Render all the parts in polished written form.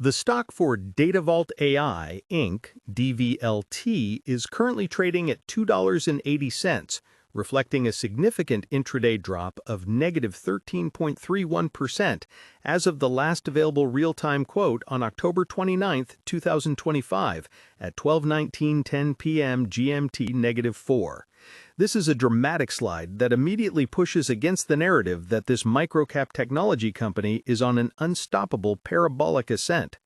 The stock for Datavault AI Inc. DVLT is currently trading at $2.80, reflecting a significant intraday drop of negative 13.31% as of the last available real-time quote on October 29, 2025 at 12:10 p.m. GMT -4. This is a dramatic slide that immediately pushes against the narrative that this microcap technology company is on an unstoppable parabolic ascent.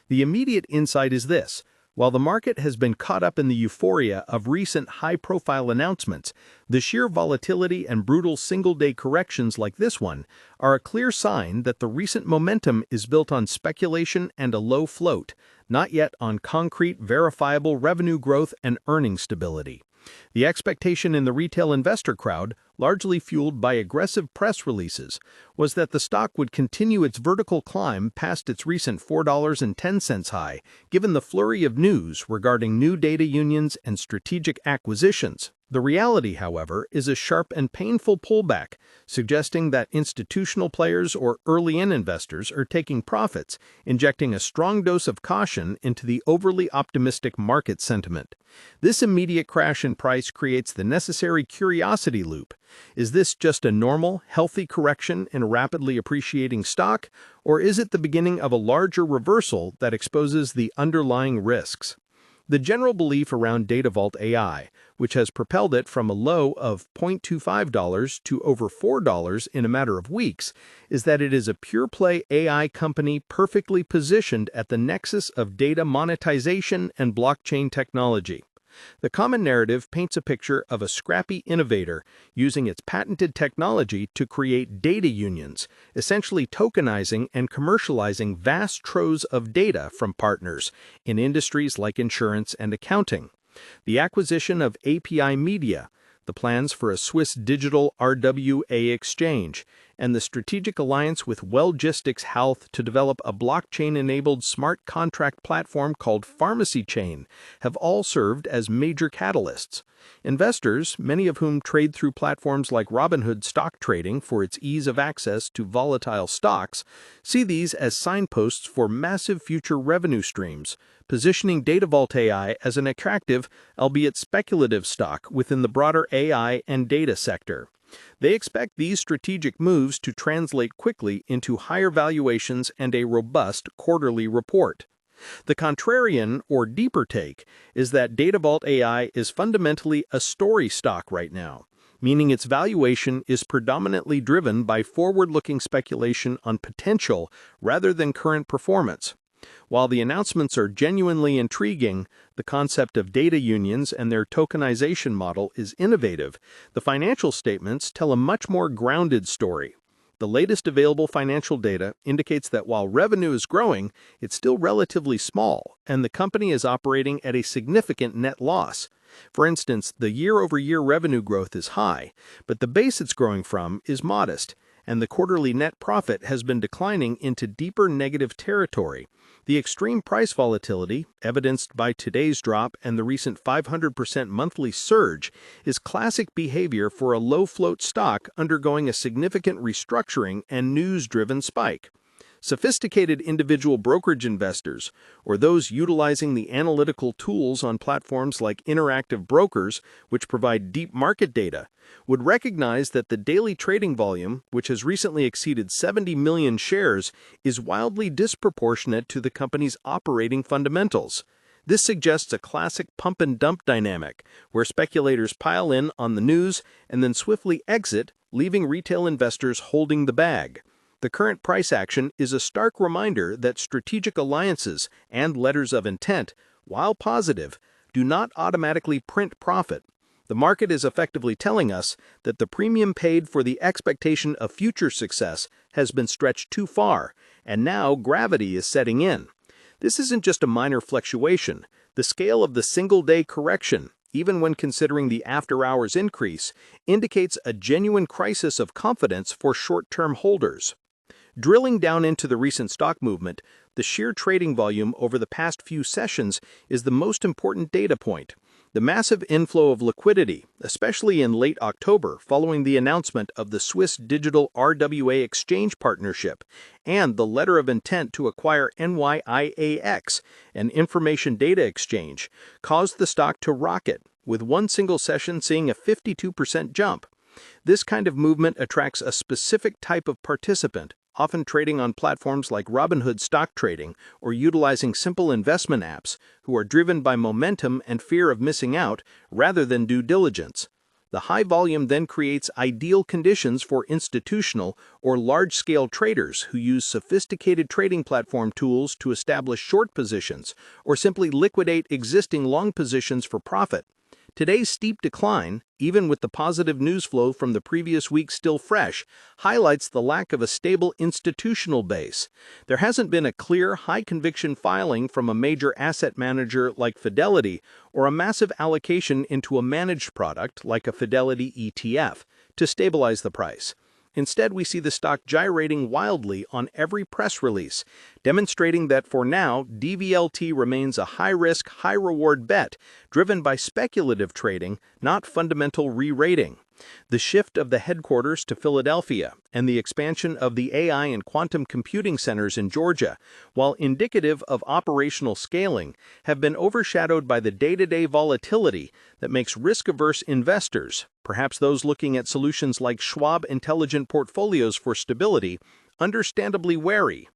The immediate insight is this: while the market has been caught up in the euphoria of recent high-profile announcements, the sheer volatility and brutal single-day corrections like this one are a clear sign that the recent momentum is built on speculation and a low float, not yet on concrete, verifiable revenue growth and earnings stability. The expectation in the retail investor crowd, largely fueled by aggressive press releases, was that the stock would continue its vertical climb past its recent $4.10 high, given the flurry of news regarding new data unions and strategic acquisitions. The reality, however, is a sharp and painful pullback, suggesting that institutional players or early-in investors are taking profits, injecting a strong dose of caution into the overly optimistic market sentiment. This immediate crash in price creates the necessary curiosity loop. Is this just a normal, healthy correction in a rapidly appreciating stock, or is it the beginning of a larger reversal that exposes the underlying risks? The general belief around Datavault AI, which has propelled it from a low of $0.25 to over $4 in a matter of weeks, is that it is a pure-play AI company perfectly positioned at the nexus of data monetization and blockchain technology. The common narrative paints a picture of a scrappy innovator using its patented technology to create data unions, essentially tokenizing and commercializing vast troves of data from partners in industries like insurance and accounting. The acquisition of API Media, the plans for a Swiss digital RWA exchange, and the strategic alliance with Wellgistics Health to develop a blockchain-enabled smart contract platform called Pharmacy Chain have all served as major catalysts. Investors, many of whom trade through platforms like Robinhood Stock Trading for its ease of access to volatile stocks, see these as signposts for massive future revenue streams, positioning Datavault AI as an attractive, albeit speculative stock within the broader AI and data sector. They expect these strategic moves to translate quickly into higher valuations and a robust quarterly report. The contrarian or deeper take is that Datavault AI is fundamentally a story stock right now, meaning its valuation is predominantly driven by forward-looking speculation on potential rather than current performance. While the announcements are genuinely intriguing, the concept of data unions and their tokenization model is innovative, the financial statements tell a much more grounded story. The latest available financial data indicates that while revenue is growing, it's still relatively small, and the company is operating at a significant net loss. For instance, the year-over-year revenue growth is high, but the base it's growing from is modest, and the quarterly net profit has been declining into deeper negative territory. The extreme price volatility, evidenced by today's drop and the recent 500% monthly surge, is classic behavior for a low-float stock undergoing a significant restructuring and news-driven spike. Sophisticated individual brokerage investors, or those utilizing the analytical tools on platforms like Interactive Brokers, which provide deep market data, would recognize that the daily trading volume, which has recently exceeded 70 million shares, is wildly disproportionate to the company's operating fundamentals. This suggests a classic pump-and-dump dynamic, where speculators pile in on the news and then swiftly exit, leaving retail investors holding the bag. The current price action is a stark reminder that strategic alliances and letters of intent, while positive, do not automatically print profit. The market is effectively telling us that the premium paid for the expectation of future success has been stretched too far, and now gravity is setting in. This isn't just a minor fluctuation. The scale of the single-day correction, even when considering the after-hours increase, indicates a genuine crisis of confidence for short-term holders. Drilling down into the recent stock movement, the sheer trading volume over the past few sessions is the most important data point. The massive inflow of liquidity, especially in late October following the announcement of the Swiss digital RWA exchange partnership and the letter of intent to acquire NYIAX, an information data exchange, caused the stock to rocket, with one single session seeing a 52% jump. This kind of movement attracts a specific type of participant, often trading on platforms like Robinhood stock trading or utilizing simple investment apps, who are driven by momentum and fear of missing out rather than due diligence. The high volume then creates ideal conditions for institutional or large-scale traders who use sophisticated trading platform tools to establish short positions or simply liquidate existing long positions for profit. Today's steep decline, even with the positive news flow from the previous week still fresh, highlights the lack of a stable institutional base. There hasn't been a clear, high-conviction filing from a major asset manager like Fidelity or a massive allocation into a managed product like a Fidelity ETF to stabilize the price. Instead, we see the stock gyrating wildly on every press release, demonstrating that for now, DVLT remains a high-risk, high-reward bet driven by speculative trading, not fundamental re-rating. The shift of the headquarters to Philadelphia and the expansion of the AI and quantum computing centers in Georgia, while indicative of operational scaling, have been overshadowed by the day-to-day volatility that makes risk-averse investors, perhaps those looking at solutions like Schwab Intelligent Portfolios for stability, understandably wary.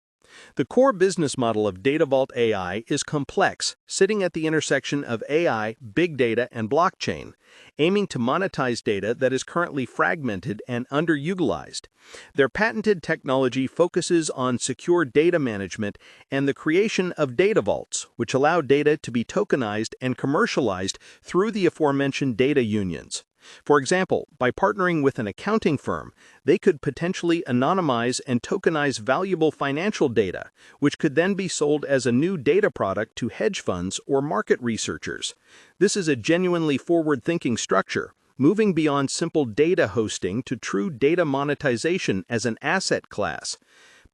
The core business model of Datavault AI is complex, sitting at the intersection of AI, big data, and blockchain, aiming to monetize data that is currently fragmented and underutilized. Their patented technology focuses on secure data management and the creation of data vaults, which allow data to be tokenized and commercialized through the aforementioned data unions. For example, by partnering with an accounting firm, they could potentially anonymize and tokenize valuable financial data, which could then be sold as a new data product to hedge funds or market researchers. This is a genuinely forward-thinking structure, moving beyond simple data hosting to true data monetization as an asset class.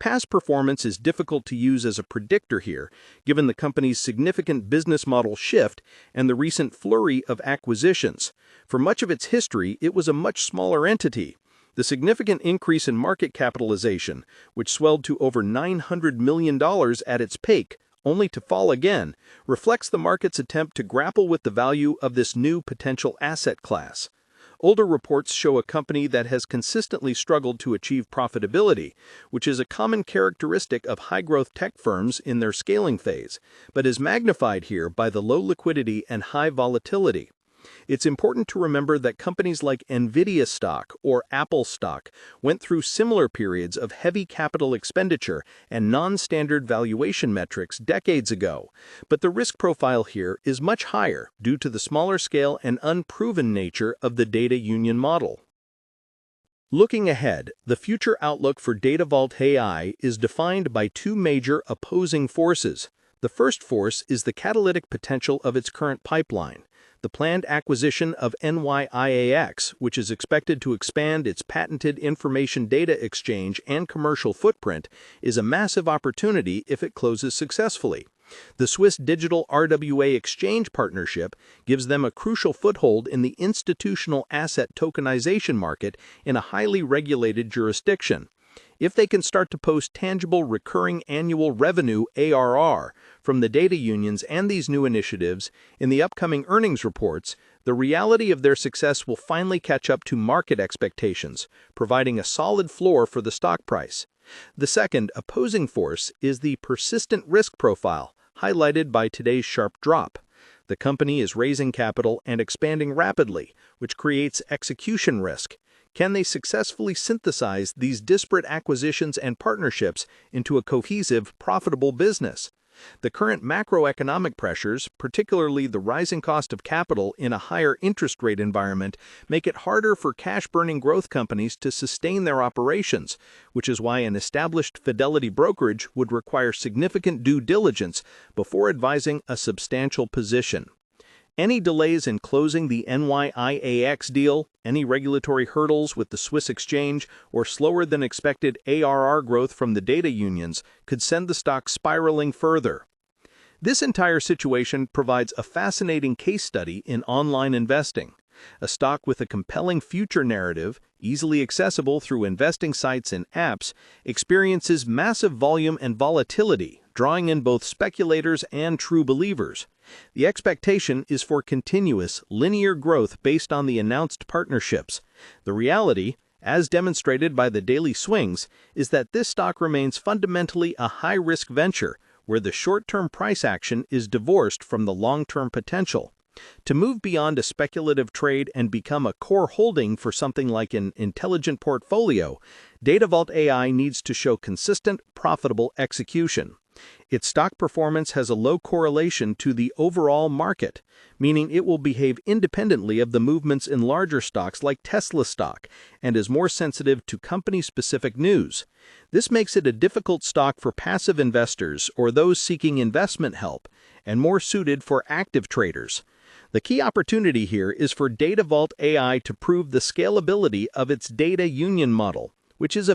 Past performance is difficult to use as a predictor here, given the company's significant business model shift and the recent flurry of acquisitions. For much of its history, it was a much smaller entity. The significant increase in market capitalization, which swelled to over $900 million at its peak, only to fall again, reflects the market's attempt to grapple with the value of this new potential asset class. Older reports show a company that has consistently struggled to achieve profitability, which is a common characteristic of high-growth tech firms in their scaling phase, but is magnified here by the low liquidity and high volatility. It's important to remember that companies like Nvidia stock or Apple stock went through similar periods of heavy capital expenditure and non-standard valuation metrics decades ago, but the risk profile here is much higher due to the smaller scale and unproven nature of the data union model. Looking ahead, the future outlook for Datavault AI is defined by two major opposing forces. The first force is the catalytic potential of its current pipeline. The planned acquisition of NYIAX, which is expected to expand its patented information data exchange and commercial footprint, is a massive opportunity if it closes successfully. The Swiss digital RWA exchange partnership gives them a crucial foothold in the institutional asset tokenization market in a highly regulated jurisdiction. If they can start to post tangible recurring annual revenue (ARR) from the data unions and these new initiatives in the upcoming earnings reports, the reality of their success will finally catch up to market expectations, providing a solid floor for the stock price. The second opposing force is the persistent risk profile, highlighted by today's sharp drop. The company is raising capital and expanding rapidly, which creates execution risk. Can they successfully synthesize these disparate acquisitions and partnerships into a cohesive, profitable business? The current macroeconomic pressures, particularly the rising cost of capital in a higher interest rate environment, make it harder for cash-burning growth companies to sustain their operations, which is why an established Fidelity brokerage would require significant due diligence before advising a substantial position. Any delays in closing the NYIAX deal, any regulatory hurdles with the Swiss exchange, or slower than expected ARR growth from the data unions could send the stock spiraling further. This entire situation provides a fascinating case study in online investing. A stock with a compelling future narrative, easily accessible through investing sites and apps, experiences massive volume and volatility, drawing in both speculators and true believers. The expectation is for continuous, linear growth based on the announced partnerships. The reality, as demonstrated by the daily swings, is that this stock remains fundamentally a high-risk venture, where the short-term price action is divorced from the long-term potential. To move beyond a speculative trade and become a core holding for something like an intelligent portfolio, Datavault AI needs to show consistent, profitable execution. Its stock performance has a low correlation to the overall market, meaning it will behave independently of the movements in larger stocks like Tesla stock and is more sensitive to company-specific news. This makes it a difficult stock for passive investors or those seeking investment help, and more suited for active traders. The key opportunity here is for Datavault AI to prove the scalability of its data union model, which is a